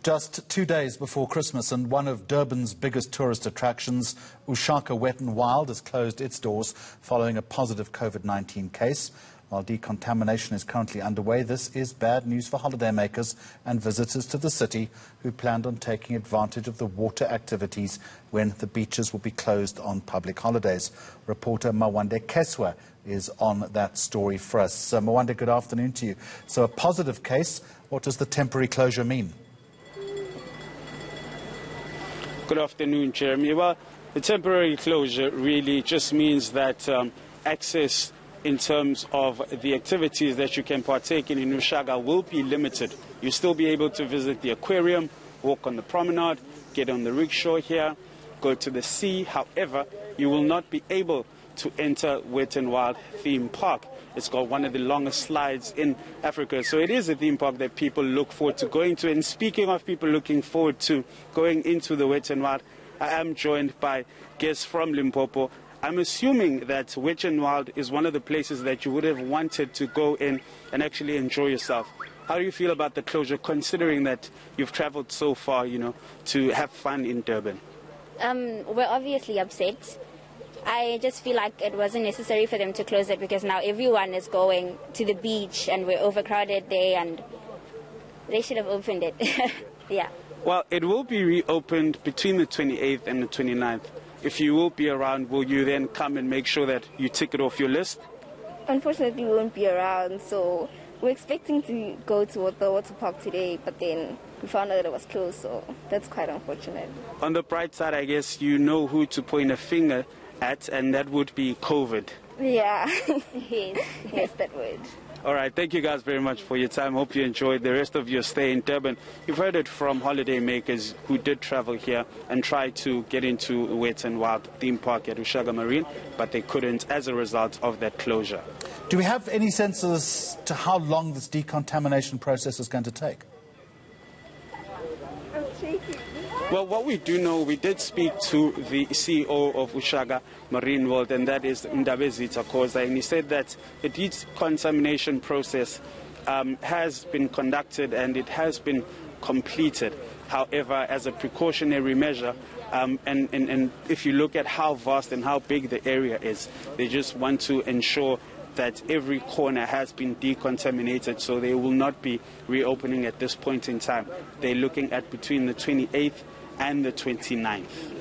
Just 2 days before Christmas, and one of Durban's biggest tourist attractions, UShaka Wet and Wild, has closed its doors following a positive COVID-19 case. While decontamination is currently underway, this is bad news for holidaymakers and visitors to the city who planned on taking advantage of the water activities when the beaches will be closed on public holidays. Reporter Mawande Khwesa is on that story for us. So, Mawande, good afternoon to you. So a positive case, what does the temporary closure mean? Good afternoon, Jeremy. Well, the temporary closure really just means that access in terms of the activities that you can partake in UShaka will be limited. You'll still be able to visit the aquarium, walk on the promenade, get on the rickshaw here, go to the sea. However, you will not be able to enter Wet and Wild theme park. It's got one of the longest slides in Africa. So it is a theme park that people look forward to going to. And speaking of people looking forward to going into the Wet and Wild, I am joined by guests from Limpopo. I'm assuming that Wet and Wild is one of the places that you would have wanted to go in and actually enjoy yourself. How do you feel about the closure, considering that you've traveled so far, to have fun in Durban? We're obviously upset. I just feel like it wasn't necessary for them to close it because now everyone is going to the beach and we're overcrowded there, and they should have opened it. Yeah. Well, it will be reopened between the 28th and the 29th. If you will be around, will you then come and make sure that you tick it off your list? Unfortunately, we won't be around, so we're expecting to go to the water park today, but then we found out that it was closed, so that's quite unfortunate. On the bright side, I guess you know who to point a finger at, and that would be COVID. Yeah, yes, that would. All right, thank you guys very much for your time. Hope you enjoyed the rest of your stay in Durban. You've heard it from holidaymakers who did travel here and tried to get into Wet and Wild theme park at UShaka Marine, but they couldn't as a result of that closure. Do we have any sense as to how long this decontamination process is going to take? Well, what we do know, we did speak to the CEO of UShaka Marine World, and that is Mawande Khwesa, and he said that the decontamination process has been conducted and it has been completed. However, as a precautionary measure, and if you look at how vast and how big the area is, they just want to ensure that every corner has been decontaminated, so they will not be reopening at this point in time. They're looking at between the 28th and the 29th.